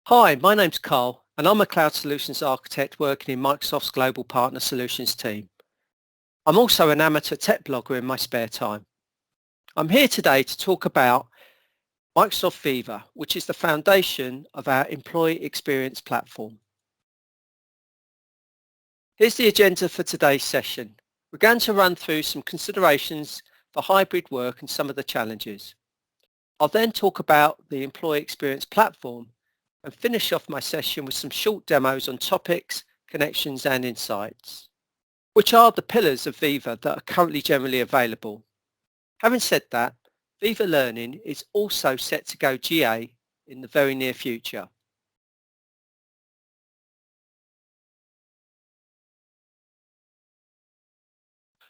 Hi, my name's Karl, and I'm a Cloud Solutions Architect working in Microsoft's Global Partner Solutions team. I'm also an amateur tech blogger in my spare time. I'm here today to talk about Microsoft Viva, which is the foundation of our employee experience platform. Here's the agenda for today's session. We're going to run through some considerations for hybrid work and some of the challenges. I'll then talk about the employee experience platform and finish off my session with some short demos on topics, connections and insights, which are the pillars of Viva that are currently generally available. Having said that, Viva Learning is also set to go GA in the very near future.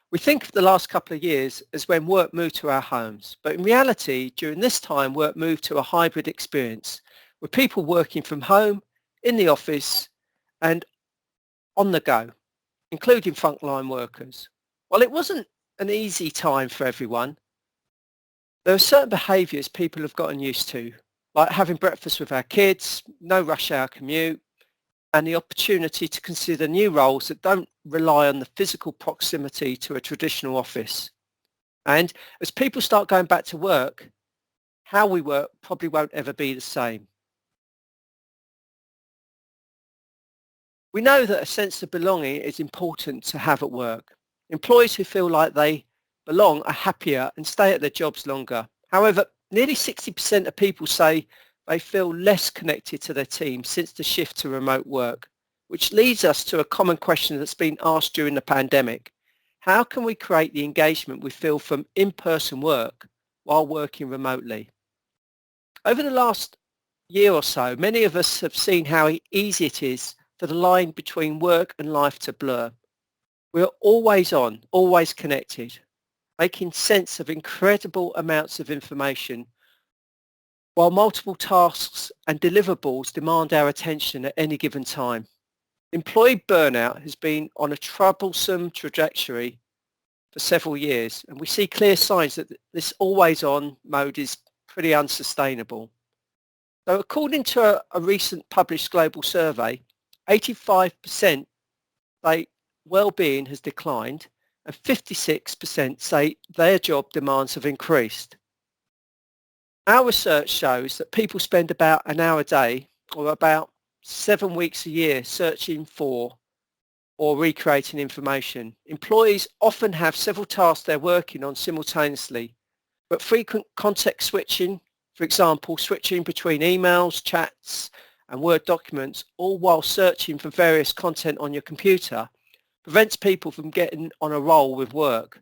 We think of the last couple of years as when work moved to our homes, but in reality, during this time, work moved to a hybrid experience with people working from home, in the office and on the go, including frontline workers. While it wasn't an easy time for everyone, there are certain behaviours people have gotten used to, like having breakfast with our kids, no rush hour commute, and the opportunity to consider new roles that don't rely on the physical proximity to a traditional office. And as people start going back to work, how we work probably won't ever be the same. We know that a sense of belonging is important to have at work. Employees who feel like they belong are happier and stay at their jobs longer. However, nearly 60% of people say they feel less connected to their team since the shift to remote work, which leads us to a common question that's been asked during the pandemic. How can we create the engagement we feel from in-person work while working remotely? Over the last year or so, many of us have seen how easy it is for the line between work and life to blur. We're always on, always connected, making sense of incredible amounts of information, while multiple tasks and deliverables demand our attention at any given time. Employee burnout has been on a troublesome trajectory for several years, and we see clear signs that this always-on mode is pretty unsustainable. So according to a recent published global survey, 85% say well-being has declined and 56% say their job demands have increased. Our research shows that people spend about an hour a day or about 7 weeks a year searching for or recreating information. Employees often have several tasks they're working on simultaneously, but frequent context switching, for example, switching between emails, chats, and Word documents, all while searching for various content on your computer, prevents people from getting on a roll with work.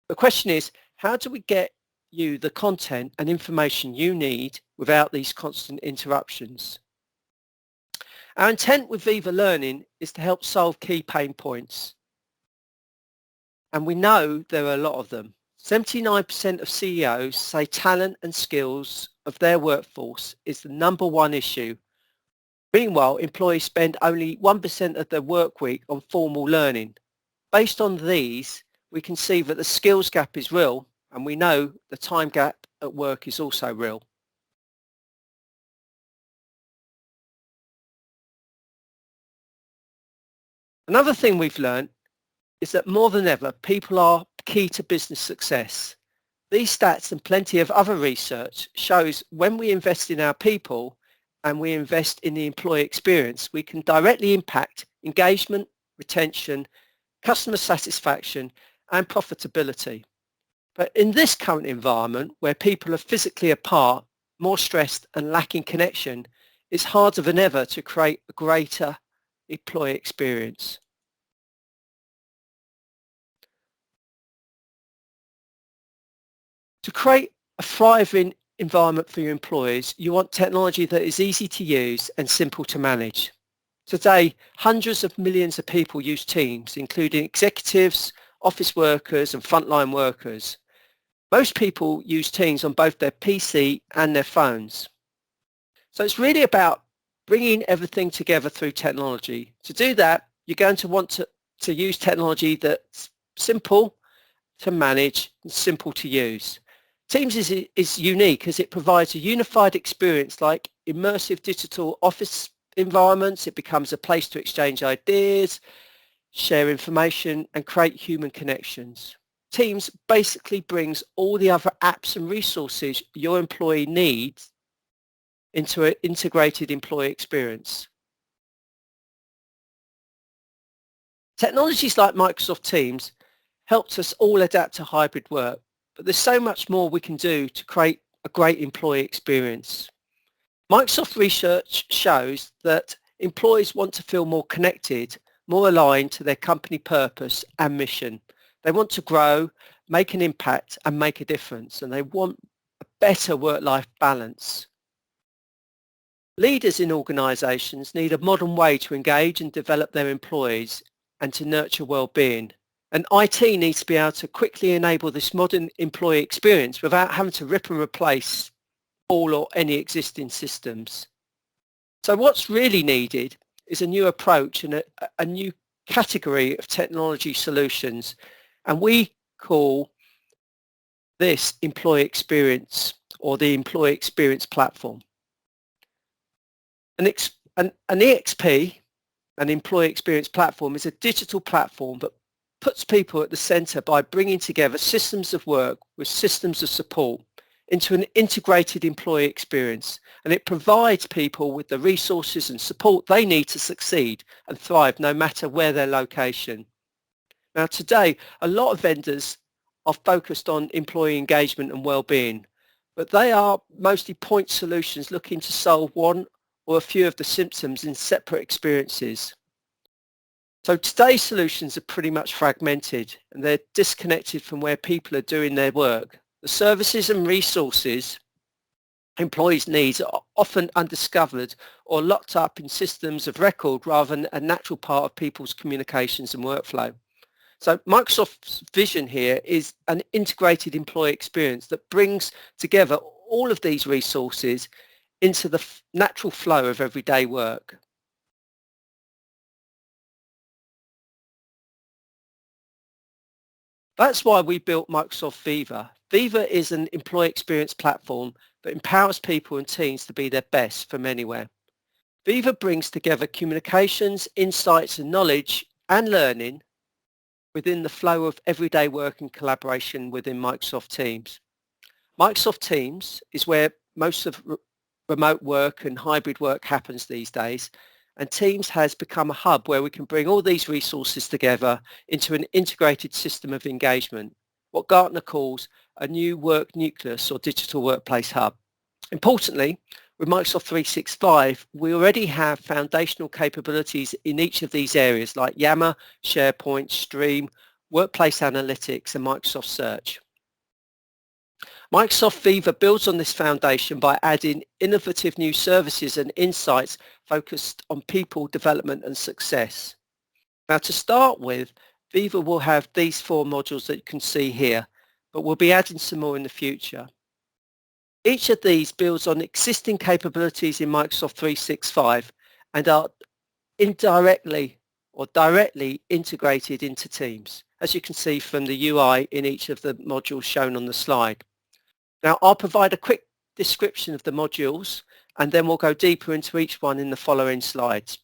The question is, how do we get you the content and information you need without these constant interruptions? Our intent with Viva Learning is to help solve key pain points. And we know there are a lot of them. 79% of CEOs say talent and skills of their workforce is the number one issue. Meanwhile, employees spend only 1% of their work week on formal learning. Based on these, we can see that the skills gap is real, and we know the time gap at work is also real. Another thing we've learned is that more than ever, people are key to business success. These stats and plenty of other research shows when we invest in our people and we invest in the employee experience, we can directly impact engagement, retention, customer satisfaction and profitability. But in this current environment where people are physically apart, more stressed and lacking connection, it's harder than ever to create a greater employee experience. To create a thriving environment for your employees, you want technology that is easy to use and simple to manage. Today, hundreds of millions of people use Teams, including executives, office workers and frontline workers. Most people use Teams on both their PC and their phones. So it's really about bringing everything together through technology. To do that, you're going to want to use technology that's simple to manage and simple to use. Teams is unique as it provides a unified experience like immersive digital office environments. It becomes a place to exchange ideas, share information, and create human connections. Teams basically brings all the other apps and resources your employee needs into an integrated employee experience. Technologies like Microsoft Teams helped us all adapt to hybrid work, but there's so much more we can do to create a great employee experience. Microsoft research shows that employees want to feel more connected, more aligned to their company purpose and mission. They want to grow, make an impact and make a difference, and they want a better work-life balance. Leaders in organisations need a modern way to engage and develop their employees and to nurture well-being. And IT needs to be able to quickly enable this modern employee experience without having to rip and replace all or any existing systems. So what's really needed is a new approach and a new category of technology solutions, and we call this employee experience or the employee experience platform. An EXP, an employee experience platform, is a digital platform that puts people at the centre by bringing together systems of work with systems of support into an integrated employee experience, and it provides people with the resources and support they need to succeed and thrive no matter where their location. Now today, a lot of vendors are focused on employee engagement and well-being, but they are mostly point solutions looking to solve one or a few of the symptoms in separate experiences. So today's solutions are pretty much fragmented and they're disconnected from where people are doing their work. The services and resources employees need are often undiscovered or locked up in systems of record rather than a natural part of people's communications and workflow. So Microsoft's vision here is an integrated employee experience that brings together all of these resources into the natural flow of everyday work. That's why we built Microsoft Viva. Viva is an employee experience platform that empowers people and teams to be their best from anywhere. Viva brings together communications, insights and knowledge and learning within the flow of everyday work and collaboration within Microsoft Teams. Microsoft Teams is where most of remote work and hybrid work happens these days, and Teams has become a hub where we can bring all these resources together into an integrated system of engagement, what Gartner calls a new work nucleus or digital workplace hub. Importantly, with Microsoft 365, we already have foundational capabilities in each of these areas like Yammer, SharePoint, Stream, Workplace Analytics and Microsoft Search. Microsoft Viva builds on this foundation by adding innovative new services and insights focused on people development and success. Now to start with, Viva will have these 4 modules that you can see here, but we'll be adding some more in the future. Each of these builds on existing capabilities in Microsoft 365 and are indirectly or directly integrated into Teams, as you can see from the UI in each of the modules shown on the slide. Now I'll provide a quick description of the modules and then we'll go deeper into each one in the following slides.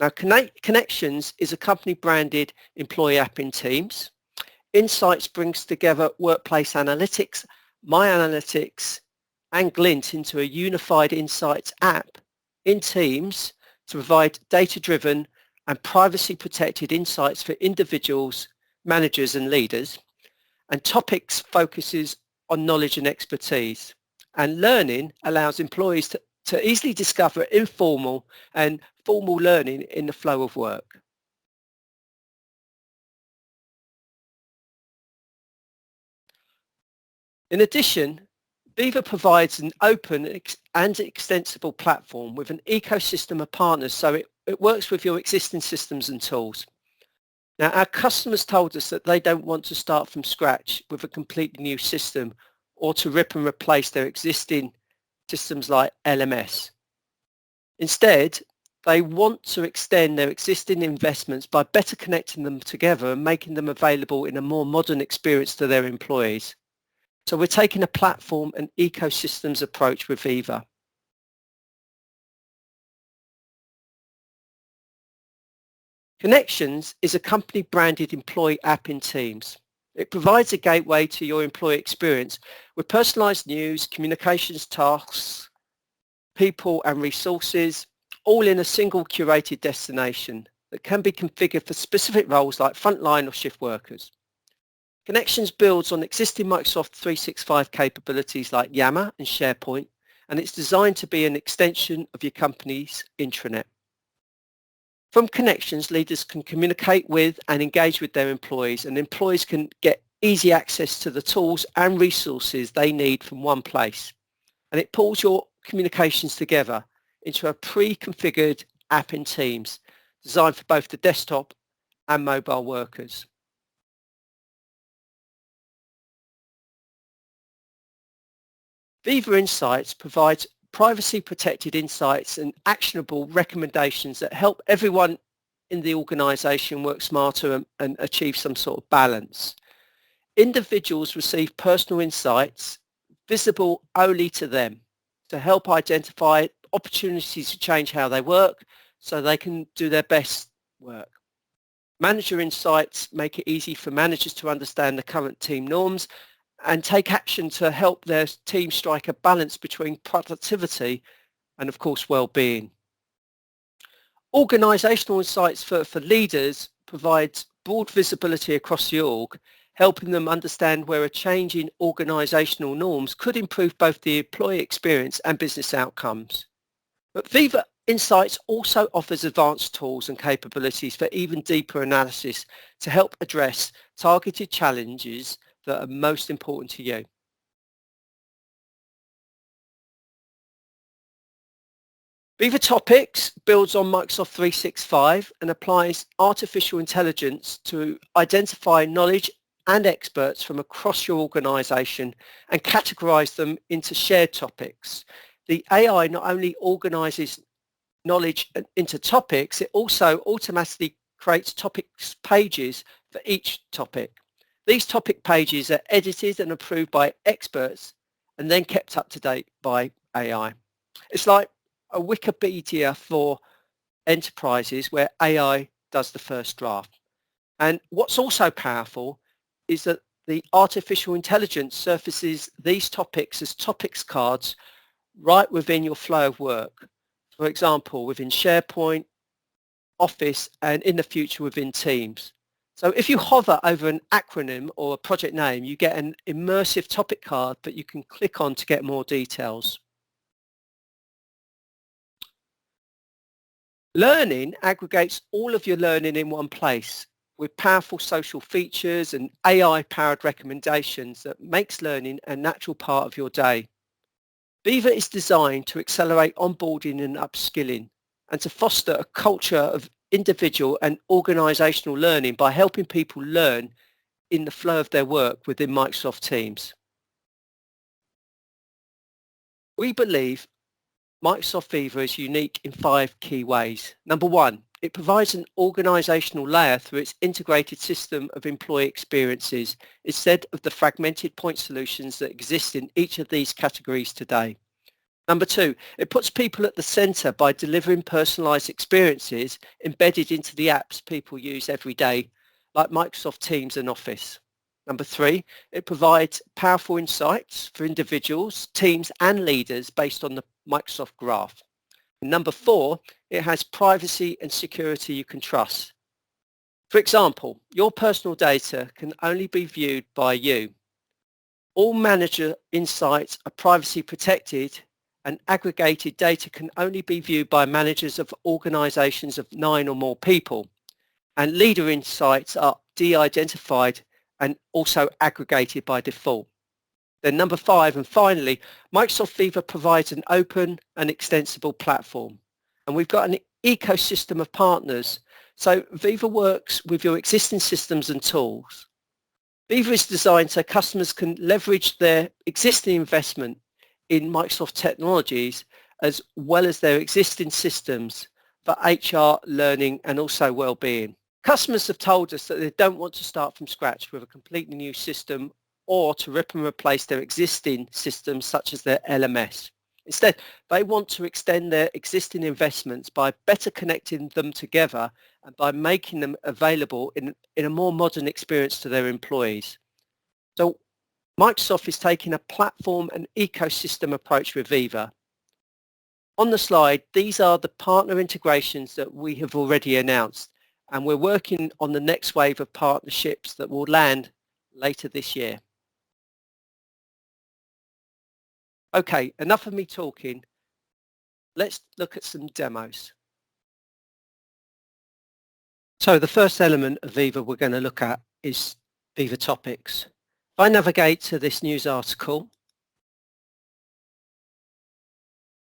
Now Connections is a company branded employee app in Teams. Insights brings together Workplace Analytics, My Analytics and Glint into a unified Insights app in Teams to provide data-driven and privacy-protected insights for individuals, managers and leaders. And Topics focuses on knowledge and expertise. And Learning allows employees to easily discover informal and formal learning in the flow of work. In addition, Viva provides an open and extensible platform with an ecosystem of partners, so it works with your existing systems and tools. Now, our customers told us that they don't want to start from scratch with a completely new system or to rip and replace their existing systems like LMS. Instead, they want to extend their existing investments by better connecting them together and making them available in a more modern experience to their employees. So we're taking a platform and ecosystems approach with Viva. Connections is a company-branded employee app in Teams. It provides a gateway to your employee experience with personalised news, communications tasks, people and resources, all in a single curated destination that can be configured for specific roles like frontline or shift workers. Connections builds on existing Microsoft 365 capabilities like Yammer and SharePoint, and it's designed to be an extension of your company's intranet. From Connections, leaders can communicate with and engage with their employees, and employees can get easy access to the tools and resources they need from one place. And it pulls your communications together into a pre-configured app in Teams, designed for both the desktop and mobile workers. Viva Insights provides privacy-protected insights and actionable recommendations that help everyone in the organisation work smarter and achieve some sort of balance. Individuals receive personal insights visible only to them to help identify opportunities to change how they work so they can do their best work. Manager insights make it easy for managers to understand the current team norms and take action to help their team strike a balance between productivity and, of course, well-being. Organisational insights for leaders provides broad visibility across the org, helping them understand where a change in organisational norms could improve both the employee experience and business outcomes. But Viva Insights also offers advanced tools and capabilities for even deeper analysis to help address targeted challenges that are most important to you. Viva Topics builds on Microsoft 365 and applies artificial intelligence to identify knowledge and experts from across your organisation and categorise them into shared topics. The AI not only organises knowledge into topics, it also automatically creates topics pages for each topic. These topic pages are edited and approved by experts and then kept up to date by AI. It's like a Wikipedia for enterprises where AI does the first draft. And what's also powerful is that the artificial intelligence surfaces these topics as topics cards right within your flow of work. For example, within SharePoint, Office, and in the future within Teams. So if you hover over an acronym or a project name, you get an immersive topic card that you can click on to get more details. Learning aggregates all of your learning in one place with powerful social features and AI-powered recommendations that makes learning a natural part of your day. Viva is designed to accelerate onboarding and upskilling and to foster a culture of individual and organisational learning by helping people learn in the flow of their work within Microsoft Teams. We believe Microsoft Viva is unique in 5 key ways. Number 1, it provides an organisational layer through its integrated system of employee experiences instead of the fragmented point solutions that exist in each of these categories today. Number 2, it puts people at the centre by delivering personalised experiences embedded into the apps people use every day, like Microsoft Teams and Office. Number 3, it provides powerful insights for individuals, teams and leaders based on the Microsoft Graph. And number 4, it has privacy and security you can trust. For example, your personal data can only be viewed by you. All manager insights are privacy protected, and aggregated data can only be viewed by managers of organisations of 9 or more people. And leader insights are de-identified and also aggregated by default. Then number 5, and finally, Microsoft Viva provides an open and extensible platform. And we've got an ecosystem of partners. So Viva works with your existing systems and tools. Viva is designed so customers can leverage their existing investment in Microsoft technologies as well as their existing systems for HR, learning and also well-being. Customers have told us that they don't want to start from scratch with a completely new system or to rip and replace their existing systems such as their LMS. Instead, they want to extend their existing investments by better connecting them together and by making them available in a more modern experience to their employees. So Microsoft is taking a platform and ecosystem approach with Viva. On the slide, these are the partner integrations that we have already announced, and we're working on the next wave of partnerships that will land later this year. Okay, enough of me talking. Let's look at some demos. So the first element of Viva we're going to look at is Viva Topics. If I navigate to this news article,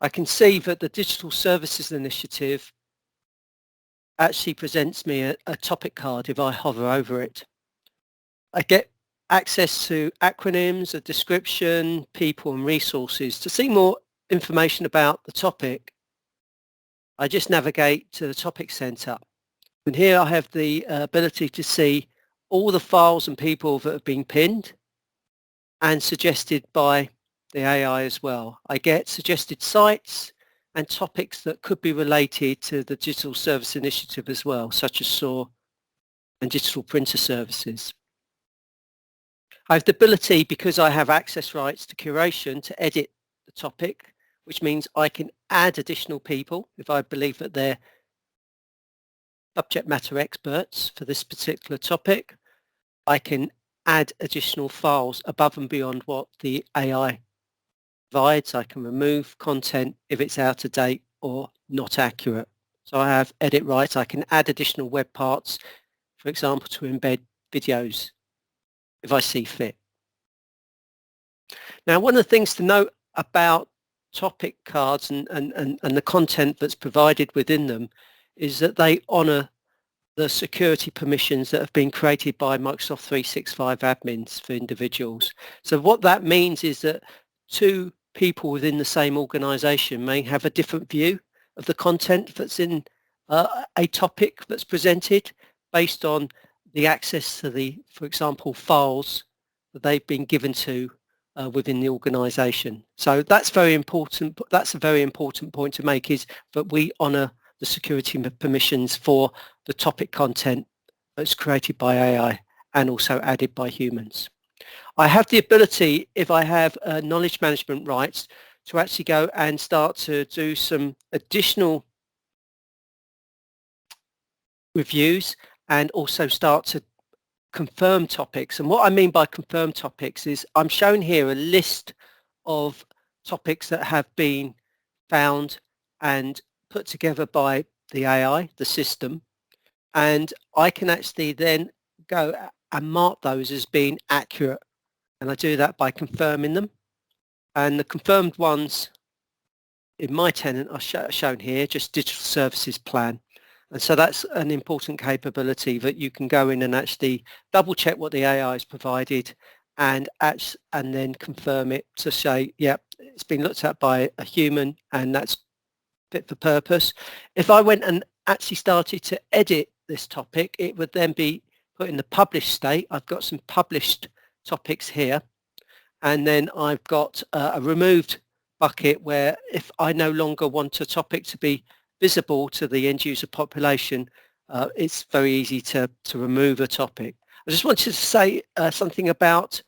I can see that the Digital Services Initiative actually presents me a topic card if I hover over it. I get access to acronyms, a description, people and resources. To see more information about the topic, I just navigate to the topic center. And here I have the ability to see all the files and people that have been pinned and suggested by the AI as well. I get suggested sites and topics that could be related to the Digital Service Initiative as well, such as SOAR and digital printer services. I have the ability, because I have access rights to curation, to edit the topic, which means I can add additional people if I believe that they're subject matter experts for this particular topic. I can add additional files above and beyond what the AI provides. I can remove content if it's out of date or not accurate. So I have edit rights. I can add additional web parts, for example, to embed videos if I see fit. Now, one of the things to note about topic cards and the content that's provided within them is that they honor the security permissions that have been created by Microsoft 365 admins for individuals. So what that means is that two people within the same organization may have a different view of the content that's in a topic that's presented based on the access to the, for example, files that they've been given to within the organization. So that's very important. That's a very important point to make, is that we honor the security permissions for the topic content that's created by AI and also added by humans. I have the ability, if I have knowledge management rights, to actually go and start to do some additional reviews and also start to confirm topics. And what I mean by confirm topics is I'm shown here a list of topics that have been found and put together by the AI, the system, and I can actually then go and mark those as being accurate, and I do that by confirming them. And the confirmed ones in my tenant are shown here, just digital services plan. And so that's an important capability, that you can go in and actually double check what the AI has provided and then confirm it to say, yep, it's been looked at by a human and that's fit for purpose. If I went and actually started to edit this topic, it would then be put in the published state. I've got some published topics here, and then I've got a removed bucket where if I no longer want a topic to be visible to the end user population, it's very easy to remove a topic. I just wanted to say something about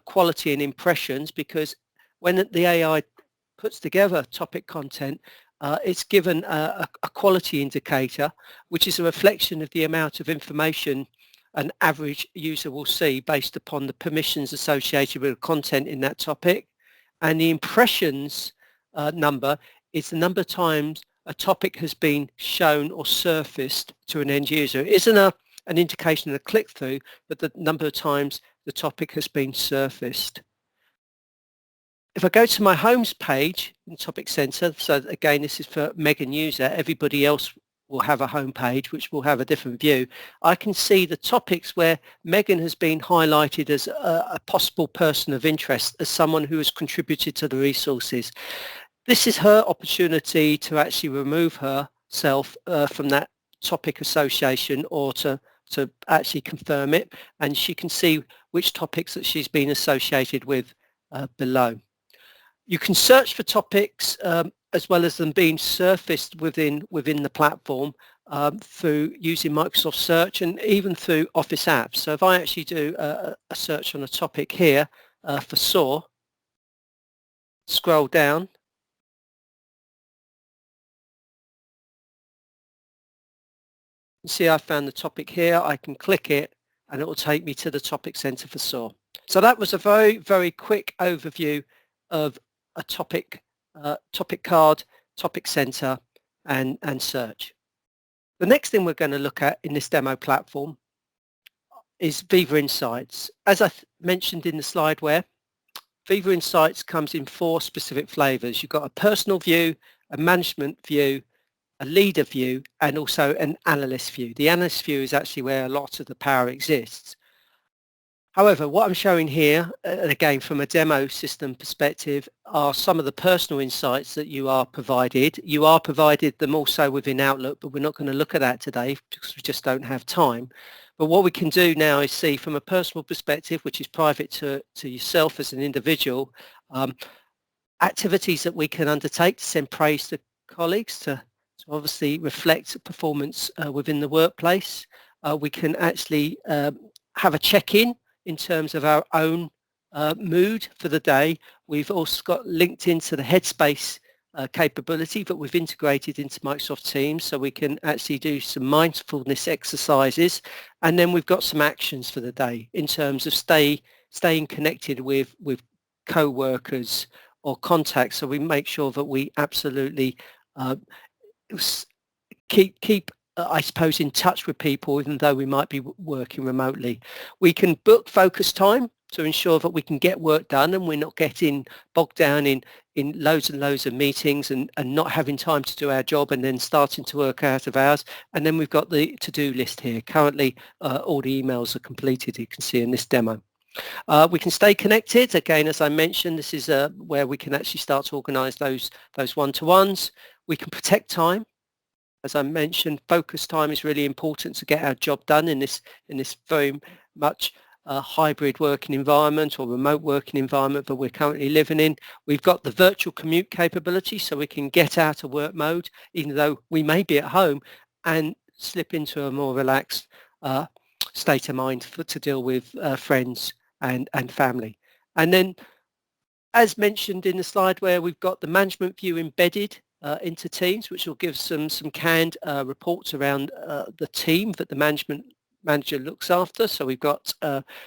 quality and impressions, because when the AI puts together topic content, it's given a quality indicator, which is a reflection of the amount of information an average user will see based upon the permissions associated with the content in that topic. And the impressions number is the number of times a topic has been shown or surfaced to an end user. It isn't an indication of a click-through, but the number of times the topic has been surfaced. If I go to my homes page in Topic Center, so again, this is for Megan user, everybody else will have a home page which will have a different view. I can see the topics where Megan has been highlighted as a possible person of interest, as someone who has contributed to the resources. This is her opportunity to actually remove herself from that topic association, or to actually confirm it, and she can see which topics that she's been associated with below. You can search for topics as well as them being surfaced within the platform through using Microsoft Search and even through Office apps. So if I actually do a search on a topic here for SOAR, scroll down, you see I found the topic here. I can click it and it will take me to the topic center for SOAR. So that was a very, very quick overview of a topic card, topic center and search. The next thing we're going to look at in this demo platform is Viva Insights. As I mentioned in the slideware, Viva Insights comes in 4 specific flavors. You've got a personal view, a management view, a leader view, and also an analyst view. The analyst view is actually where a lot of the power exists. However, what I'm showing here, and again from a demo system perspective, are some of the personal insights that you are provided. You are provided them also within Outlook, but we're not going to look at that today because we just don't have time. But what we can do now is see from a personal perspective, which is private to yourself as an individual, activities that we can undertake to send praise to colleagues, to obviously reflect performance within the workplace. We can actually have a check-in in terms of our own mood for the day. We've also got linked into the Headspace capability that we've integrated into Microsoft Teams, so we can actually do some mindfulness exercises, and then we've got some actions for the day in terms of staying connected with co-workers or contacts, so we make sure that we absolutely keep I suppose in touch with people even though we might be working remotely. We can book focus time to ensure that we can get work done and we're not getting bogged down in loads and loads of meetings and not having time to do our job and then starting to work out of hours. And then we've got the to-do list here. Currently all the emails are completed, you can see in this demo. We can stay connected. Again, as I mentioned, this is where we can actually start to organize those one-to-ones. We can protect time. As I mentioned, focus time is really important to get our job done in this very much hybrid working environment or remote working environment that we're currently living in. We've got the virtual commute capability, so we can get out of work mode, even though we may be at home, and slip into a more relaxed state of mind to deal with friends and family. And then, as mentioned in the slide where we've got the management view embedded into Teams, which will give some canned reports around the team that the manager looks after. So we've got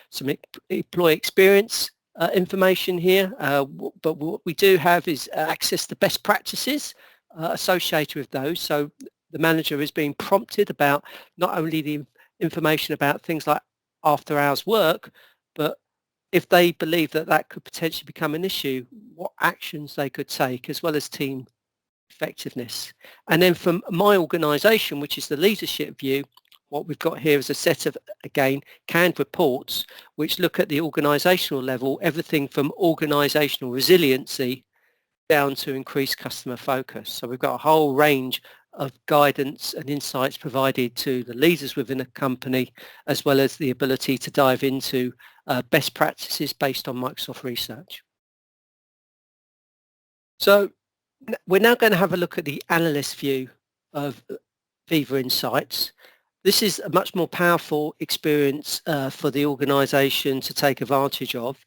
some employee experience information here, but what we do have is access to best practices associated with those. So the manager is being prompted about not only the information about things like after hours work, but if they believe that could potentially become an issue, what actions they could take, as well as team effectiveness. And then from my organisation, which is the leadership view, what we've got here is a set of, again, canned reports which look at the organisational level, everything from organisational resiliency down to increased customer focus. So we've got a whole range of guidance and insights provided to the leaders within a company, as well as the ability to dive into best practices based on Microsoft research. So we're now going to have a look at the analyst view of Viva Insights. This is a much more powerful experience for the organisation to take advantage of.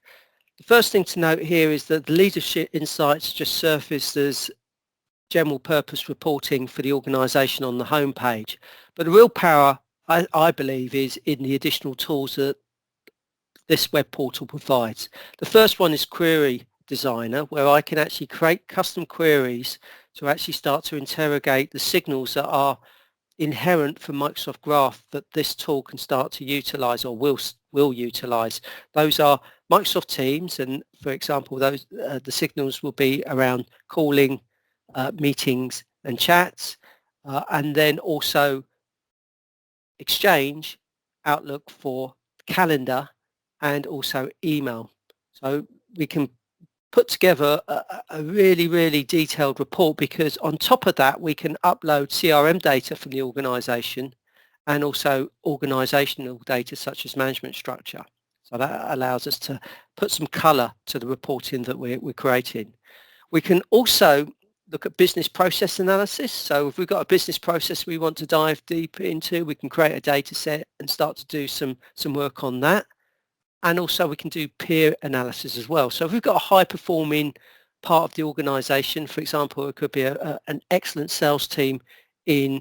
The first thing to note here is that the leadership insights just surfaced as general purpose reporting for the organisation on the home page. But the real power, I believe, is in the additional tools that this web portal provides. The first one is Query Designer, where I can actually create custom queries to actually start to interrogate the signals that are inherent from Microsoft Graph that this tool can start to utilize or will utilize. Those are Microsoft Teams, and for example, those the signals will be around calling, meetings and chats, and then also Exchange, Outlook for calendar, and also email. So we can put together a really detailed report, because on top of that we can upload CRM data from the organization and also organizational data such as management structure. So that allows us to put some color to the reporting that we're creating. We can also look at business process analysis. So if we've got a business process we want to dive deep into, we can create a data set and start to do some work on that. And also we can do peer analysis as well. So if we've got a high performing part of the organization, for example, it could be an excellent sales team in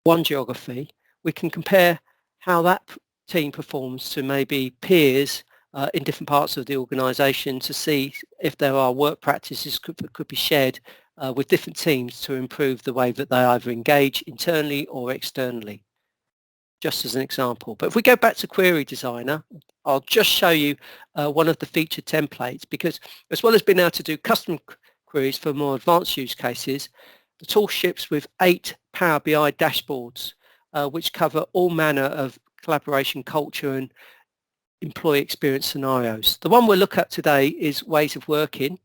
one geography, we can compare how that team performs to maybe peers in different parts of the organization to see if there are work practices that could be shared with different teams to improve the way that they either engage internally or externally, just as an example. But if we go back to Query Designer, I'll just show you one of the featured templates, because as well as being able to do custom queries for more advanced use cases, the tool ships with 8 Power BI dashboards which cover all manner of collaboration culture and employee experience scenarios. The one we'll look at today is ways of working,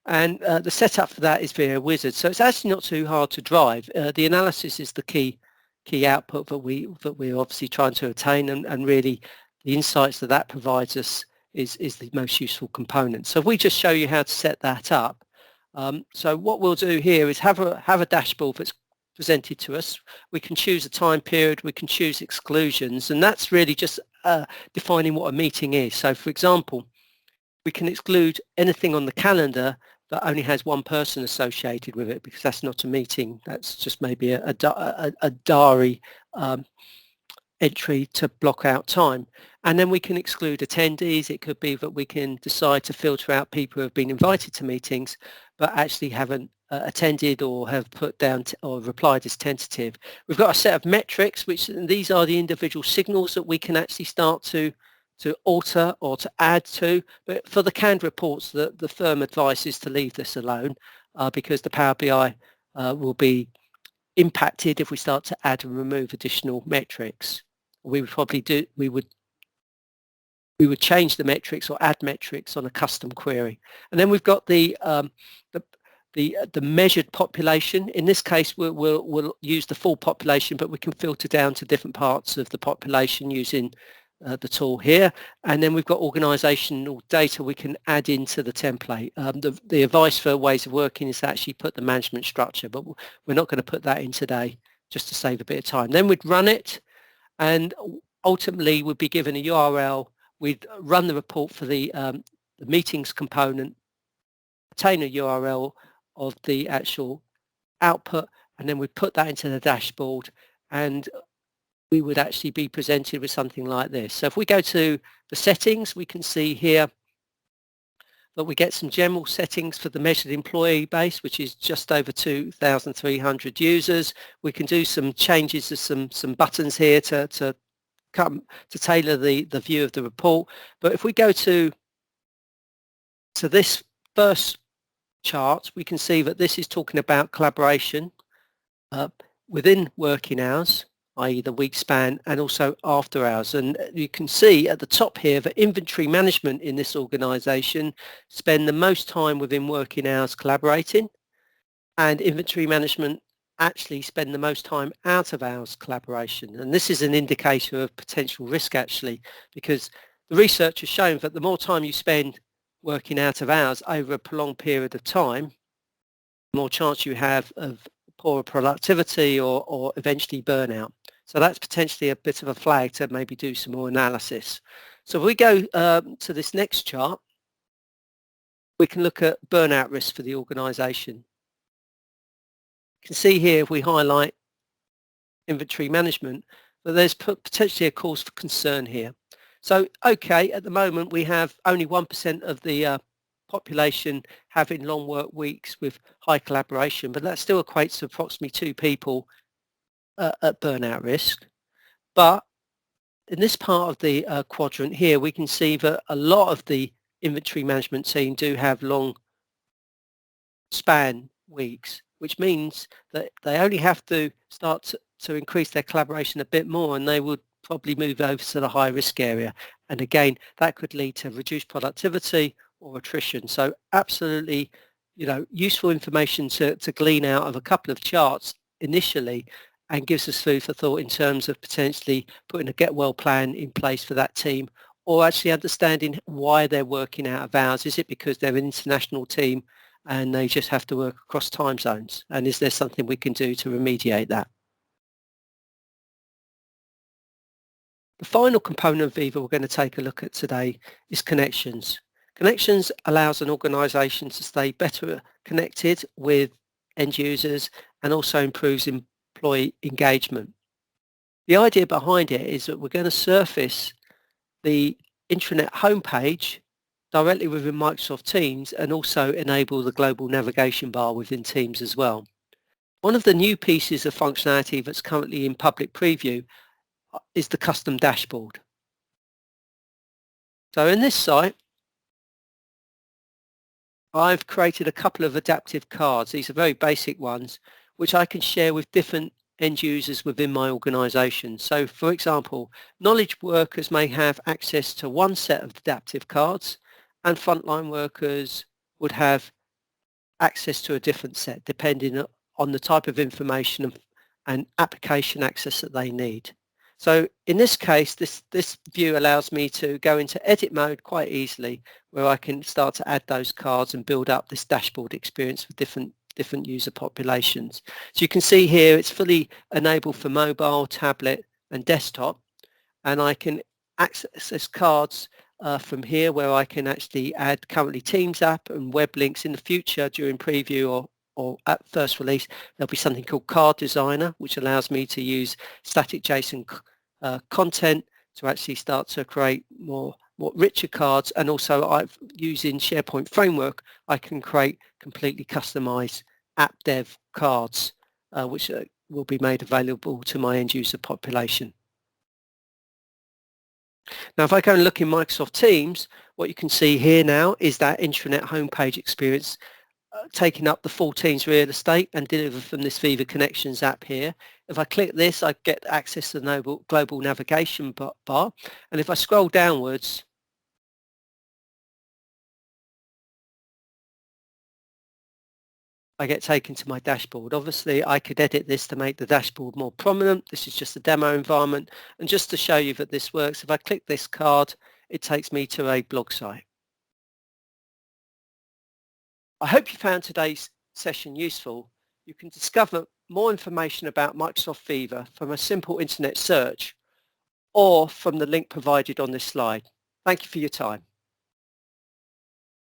and the setup for that is via Wizard. So it's actually not too hard to drive. The analysis is the key output that we're obviously trying to attain, and really the insights that provides us is the most useful component. So if we just show you how to set that up. So what we'll do here is have a dashboard that's presented to us. We can choose a time period, we can choose exclusions, and that's really just defining what a meeting is. So for example, we can exclude anything on the calendar that only has one person associated with it, because that's not a meeting, that's just maybe a diary entry to block out time. And then we can exclude attendees. It could be that we can decide to filter out people who have been invited to meetings but actually haven't attended or have put down or replied as tentative. We've got a set of metrics, which these are the individual signals that we can actually start to alter or to add to. But for the canned reports, the firm advice is to leave this alone because the Power BI will be impacted if we start to add and remove additional metrics. We would change the metrics or add metrics on a custom query. And then we've got the measured population. In this case, we'll use the full population, but we can filter down to different parts of the population using the tool here. And then we've got organizational data we can add into the template. The advice for ways of working is to actually put the management structure, but we're not going to put that in today just to save a bit of time. Then we'd run it, and ultimately we'd be given a URL. We'd run the report for the meetings component, obtain a URL of the actual output, and then we'd put that into the dashboard, and we would actually be presented with something like this. So if we go to the settings, we can see here that we get some general settings for the measured employee base, which is just over 2,300 users. We can do some changes to some buttons here to tailor the view of the report. But if we go to this first chart, we can see that this is talking about collaboration within working hours, i.e. the week span, and also after hours. And you can see at the top here that inventory management in this organization spend the most time within working hours collaborating, and inventory management actually spend the most time out of hours collaboration. And this is an indicator of potential risk, actually, because the research has shown that the more time you spend working out of hours over a prolonged period of time, the more chance you have of poorer productivity or eventually burnout. So that's potentially a bit of a flag to maybe do some more analysis. So if we go to this next chart, we can look at burnout risk for the organization. You can see here, if we highlight inventory management, that there's potentially a cause for concern here. So, okay, at the moment we have only 1% of the population having long work weeks with high collaboration, but that still equates to approximately 2 people at burnout risk. But in this part of the quadrant here, we can see that a lot of the inventory management team do have long span weeks, which means that they only have to start to increase their collaboration a bit more, and they would probably move over to the high risk area. And again, that could lead to reduced productivity or attrition. So absolutely, useful information to glean out of a couple of charts initially, and gives us food for thought in terms of potentially putting a get well plan in place for that team, or actually understanding why they're working out of hours. Is it because they're an international team and they just have to work across time zones? And is there something we can do to remediate that? The final component of Viva we're going to take a look at today is connections. Connections allows an organisation to stay better connected with end users and also improves employee engagement. The idea behind it is that we're going to surface the intranet homepage directly within Microsoft Teams and also enable the global navigation bar within Teams as well. One of the new pieces of functionality that's currently in public preview is the custom dashboard. So in this site, I've created a couple of adaptive cards. These are very basic ones, which I can share with different end users within my organization. So for example, knowledge workers may have access to one set of adaptive cards and frontline workers would have access to a different set depending on the type of information and application access that they need. So in this case, this view allows me to go into edit mode quite easily, where I can start to add those cards and build up this dashboard experience for different user populations. So you can see here it's fully enabled for mobile, tablet and desktop, and I can access cards from here where I can actually add currently Teams app and web links. In the future during preview or at first release, there'll be something called Card Designer, which allows me to use static JSON content to actually start to create more richer cards. And also using SharePoint Framework, I can create completely customized app dev cards, which will be made available to my end user population. Now, if I go and look in Microsoft Teams, what you can see here now is that intranet homepage experience taking up the full Teams real estate and delivered from this Viva Connections app here. If I click this, I get access to the global navigation bar. And if I scroll downwards, I get taken to my dashboard. Obviously, I could edit this to make the dashboard more prominent. This is just a demo environment. And just to show you that this works, if I click this card, it takes me to a blog site. I hope you found today's session useful. You can discover more information about Microsoft Viva from a simple internet search or from the link provided on this slide. Thank you for your time.